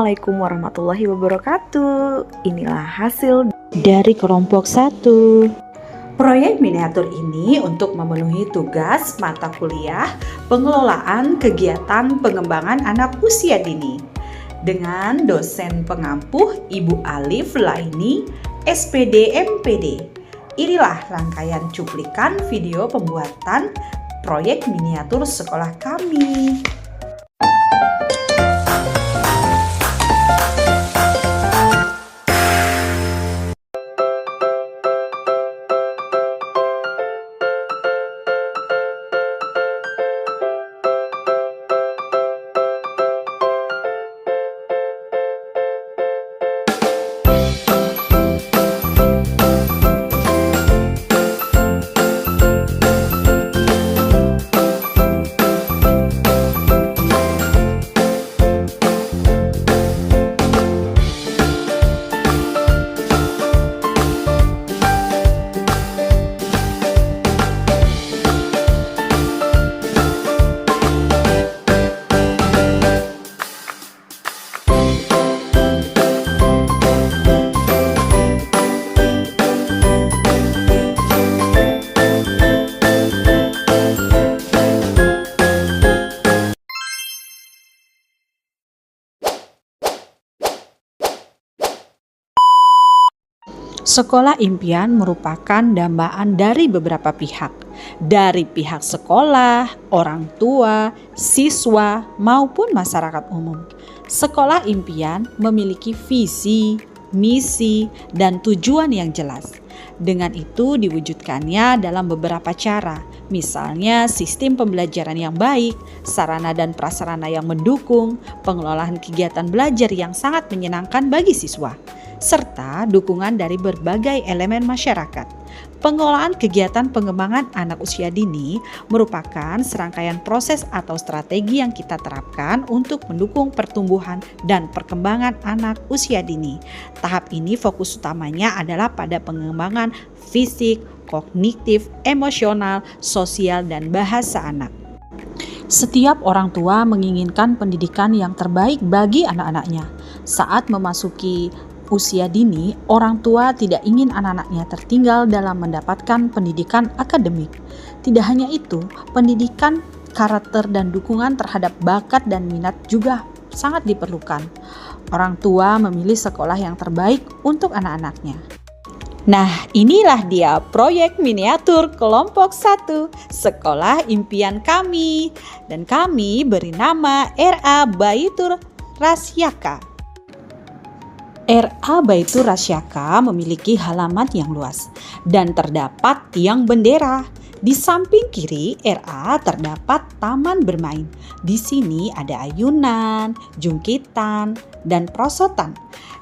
Assalamualaikum warahmatullahi wabarakatuh. Inilah hasil dari kelompok 1. Proyek miniatur ini untuk memenuhi tugas mata kuliah pengelolaan kegiatan pengembangan anak usia dini dengan dosen pengampuh Ibu Alif Laini, SPD MPD. Inilah rangkaian cuplikan video pembuatan proyek miniatur sekolah kami. Sekolah impian merupakan dambaan dari beberapa pihak, dari pihak sekolah, orang tua, siswa, maupun masyarakat umum. Sekolah impian memiliki visi, misi, dan tujuan yang jelas. Dengan itu diwujudkannya dalam beberapa cara, misalnya sistem pembelajaran yang baik, sarana dan prasarana yang mendukung, pengelolaan kegiatan belajar yang sangat menyenangkan bagi siswa, serta dukungan dari berbagai elemen masyarakat. Pengelolaan kegiatan pengembangan anak usia dini merupakan serangkaian proses atau strategi yang kita terapkan untuk mendukung pertumbuhan dan perkembangan anak usia dini. Tahap ini fokus utamanya adalah pada pengembangan fisik, kognitif, emosional, sosial, dan bahasa anak. Setiap orang tua menginginkan pendidikan yang terbaik bagi anak-anaknya. Saat memasuki usia dini, orang tua tidak ingin anak-anaknya tertinggal dalam mendapatkan pendidikan akademik. Tidak hanya itu, pendidikan karakter dan dukungan terhadap bakat dan minat juga sangat diperlukan. Orang tua memilih sekolah yang terbaik untuk anak-anaknya. Nah, inilah dia proyek miniatur kelompok 1, sekolah impian kami. Dan kami beri nama RA Baitur Rasyaka. RA Baitur Rasyaka memiliki halaman yang luas dan terdapat tiang bendera. Di samping kiri RA terdapat taman bermain. Di sini ada ayunan, jungkitan, dan prosotan.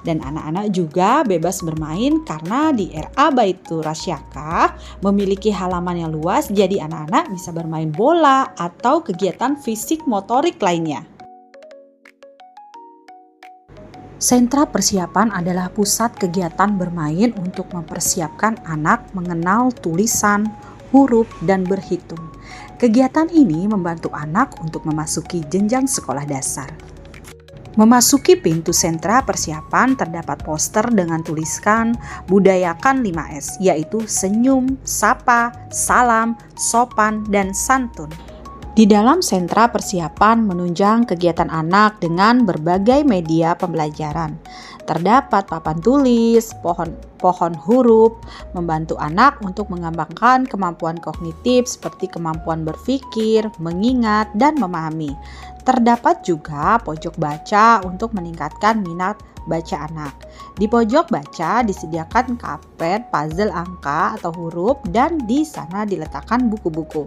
Dan anak-anak juga bebas bermain karena di RA Baitur Rasyaka memiliki halaman yang luas, jadi anak-anak bisa bermain bola atau kegiatan fisik motorik lainnya. Sentra persiapan adalah pusat kegiatan bermain untuk mempersiapkan anak mengenal tulisan, huruf, dan berhitung. Kegiatan ini membantu anak untuk memasuki jenjang sekolah dasar. Memasuki pintu sentra persiapan terdapat poster dengan tuliskan budayakan 5S, yaitu senyum, sapa, salam, sopan, dan santun. Di dalam sentra persiapan menunjang kegiatan anak dengan berbagai media pembelajaran. Terdapat papan tulis, pohon huruf, membantu anak untuk mengembangkan kemampuan kognitif seperti kemampuan berpikir, mengingat, dan memahami. Terdapat juga pojok baca untuk meningkatkan minat baca anak. Di pojok baca disediakan karpet puzzle angka atau huruf dan di sana diletakkan buku-buku.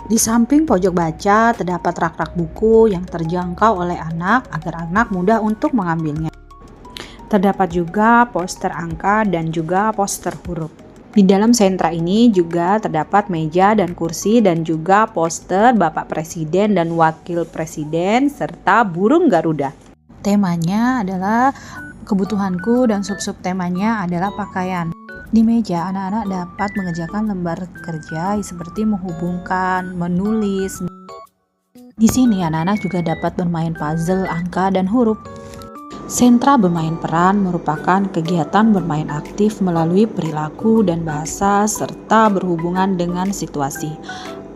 Di samping pojok baca terdapat rak-rak buku yang terjangkau oleh anak agar anak mudah untuk mengambilnya. Terdapat juga poster angka dan juga poster huruf. Di dalam sentra ini juga terdapat meja dan kursi dan juga poster Bapak Presiden dan Wakil Presiden serta burung Garuda. Temanya adalah kebutuhanku dan sub-sub temanya adalah pakaian. Di meja, anak-anak dapat mengerjakan lembar kerja seperti menghubungkan, menulis. Di sini, anak-anak juga dapat bermain puzzle, angka, dan huruf. Sentra bermain peran merupakan kegiatan bermain aktif melalui perilaku dan bahasa serta berhubungan dengan situasi.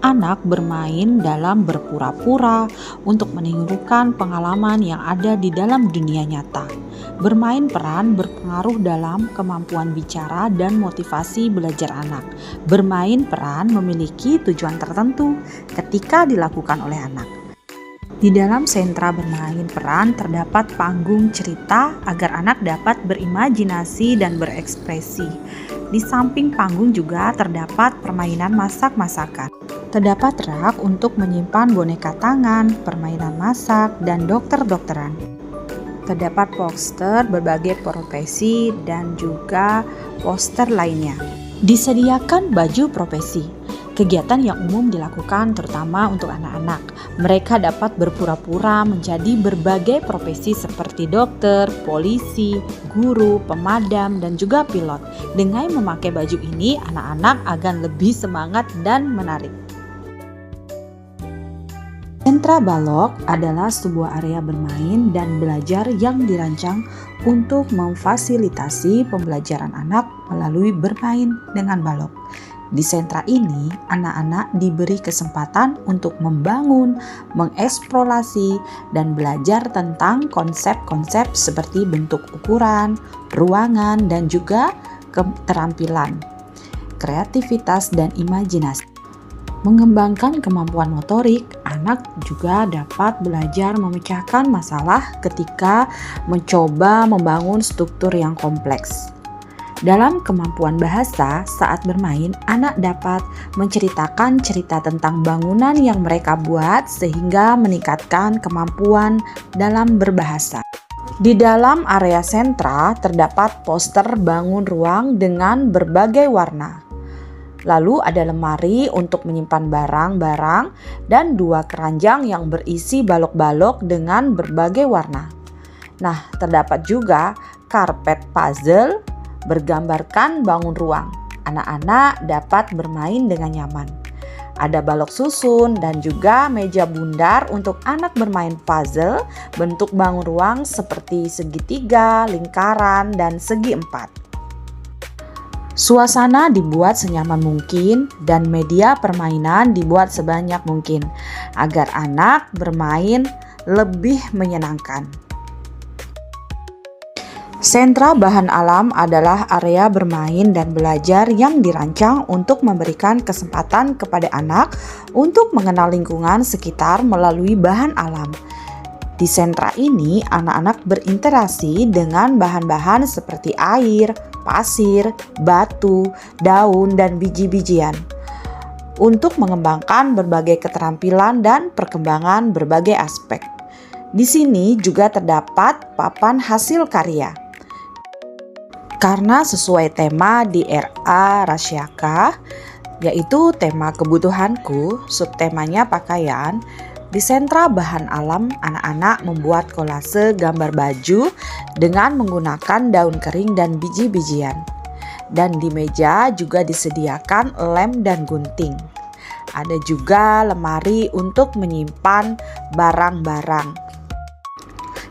Anak bermain dalam berpura-pura untuk menirukan pengalaman yang ada di dalam dunia nyata. Bermain peran berpengaruh dalam kemampuan bicara dan motivasi belajar anak. Bermain peran memiliki tujuan tertentu ketika dilakukan oleh anak. Di dalam sentra bermain peran terdapat panggung cerita agar anak dapat berimajinasi dan berekspresi. Di samping panggung juga terdapat permainan masak-masakan. Terdapat rak untuk menyimpan boneka tangan, permainan masak, dan dokter-dokteran. Terdapat poster berbagai profesi dan juga poster lainnya. Disediakan baju profesi. Kegiatan yang umum dilakukan terutama untuk anak-anak. Mereka dapat berpura-pura menjadi berbagai profesi seperti dokter, polisi, guru, pemadam, dan juga pilot. Dengan memakai baju ini, anak-anak akan lebih semangat dan menarik. Sentra Balok adalah sebuah area bermain dan belajar yang dirancang untuk memfasilitasi pembelajaran anak melalui bermain dengan balok. Di sentra ini, anak-anak diberi kesempatan untuk membangun, mengeksplorasi, dan belajar tentang konsep-konsep seperti bentuk ukuran, ruangan, dan juga keterampilan, kreativitas, dan imajinasi. Mengembangkan kemampuan motorik, anak juga dapat belajar memecahkan masalah ketika mencoba membangun struktur yang kompleks. Dalam kemampuan bahasa, saat bermain, anak dapat menceritakan cerita tentang bangunan yang mereka buat sehingga meningkatkan kemampuan dalam berbahasa. Di dalam area sentra terdapat poster bangun ruang dengan berbagai warna. Lalu ada lemari untuk menyimpan barang-barang dan 2 keranjang yang berisi balok-balok dengan berbagai warna. Nah, terdapat juga karpet puzzle bergambarkan bangun ruang. Anak-anak dapat bermain dengan nyaman. Ada balok susun dan juga meja bundar untuk anak bermain puzzle bentuk bangun ruang seperti segitiga, lingkaran, dan segi 4. Suasana dibuat senyaman mungkin dan media permainan dibuat sebanyak mungkin agar anak bermain lebih menyenangkan. Sentra bahan alam adalah area bermain dan belajar yang dirancang untuk memberikan kesempatan kepada anak untuk mengenal lingkungan sekitar melalui bahan alam. Di sentra ini, anak-anak berinteraksi dengan bahan-bahan seperti air, pasir, batu, daun, dan biji-bijian untuk mengembangkan berbagai keterampilan dan perkembangan berbagai aspek. Di sini juga terdapat papan hasil karya. Karena sesuai tema di RA Rasyaka, yaitu tema kebutuhanku, subtemanya pakaian. Di sentra bahan alam, anak-anak membuat kolase gambar baju dengan menggunakan daun kering dan biji-bijian. Dan di meja juga disediakan lem dan gunting. Ada juga lemari untuk menyimpan barang-barang.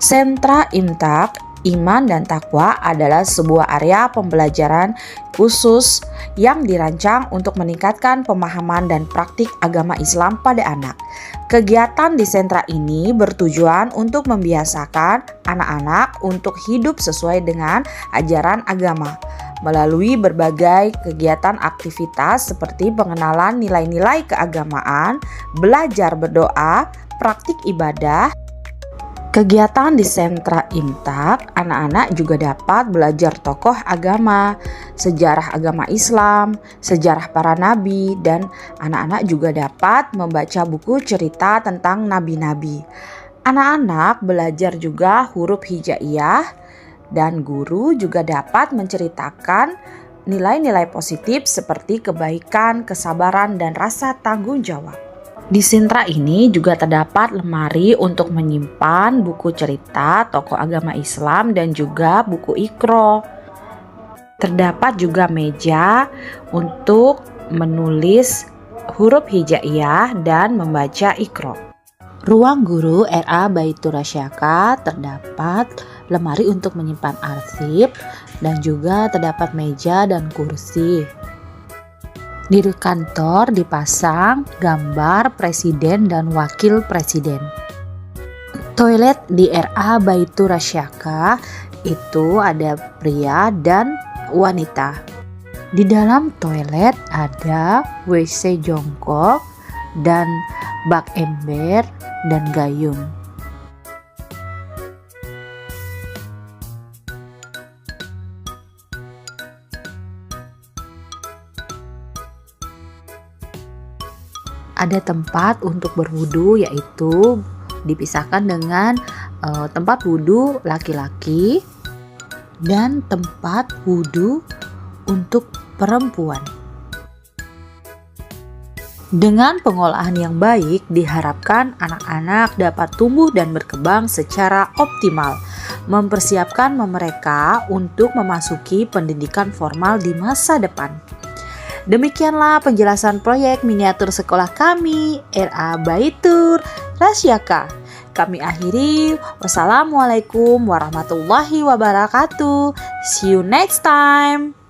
Sentra Imtak, Iman dan Takwa adalah sebuah area pembelajaran khusus yang dirancang untuk meningkatkan pemahaman dan praktik agama Islam pada anak. Kegiatan di sentra ini bertujuan untuk membiasakan anak-anak untuk hidup sesuai dengan ajaran agama melalui berbagai kegiatan aktivitas seperti pengenalan nilai-nilai keagamaan, belajar berdoa, praktik ibadah. Kegiatan di sentra Imtak, anak-anak juga dapat belajar tokoh agama, sejarah agama Islam, sejarah para nabi, dan anak-anak juga dapat membaca buku cerita tentang nabi-nabi. Anak-anak belajar juga huruf hijaiyah, dan guru juga dapat menceritakan nilai-nilai positif seperti kebaikan, kesabaran, dan rasa tanggung jawab. Di sentra ini juga terdapat lemari untuk menyimpan buku cerita tokoh agama Islam dan juga buku Iqra. Terdapat juga meja untuk menulis huruf hijaiyah dan membaca Iqra. Ruang guru RA Baitur Rasyaka terdapat lemari untuk menyimpan arsip, dan juga terdapat meja dan kursi. Di kantor dipasang gambar presiden dan wakil presiden. Toilet di RA Baitur Rasyaka itu ada pria dan wanita. Di dalam toilet ada WC jongkok dan bak ember dan gayung. Ada tempat untuk berwudu, yaitu dipisahkan dengan tempat wudu laki-laki dan tempat wudu untuk perempuan. Dengan pengolahan yang baik, diharapkan anak-anak dapat tumbuh dan berkembang secara optimal, mempersiapkan mereka untuk memasuki pendidikan formal di masa depan. Demikianlah penjelasan proyek miniatur sekolah kami, RA Baitur Rasyaka. Kami akhiri. Wassalamualaikum warahmatullahi wabarakatuh. See you next time.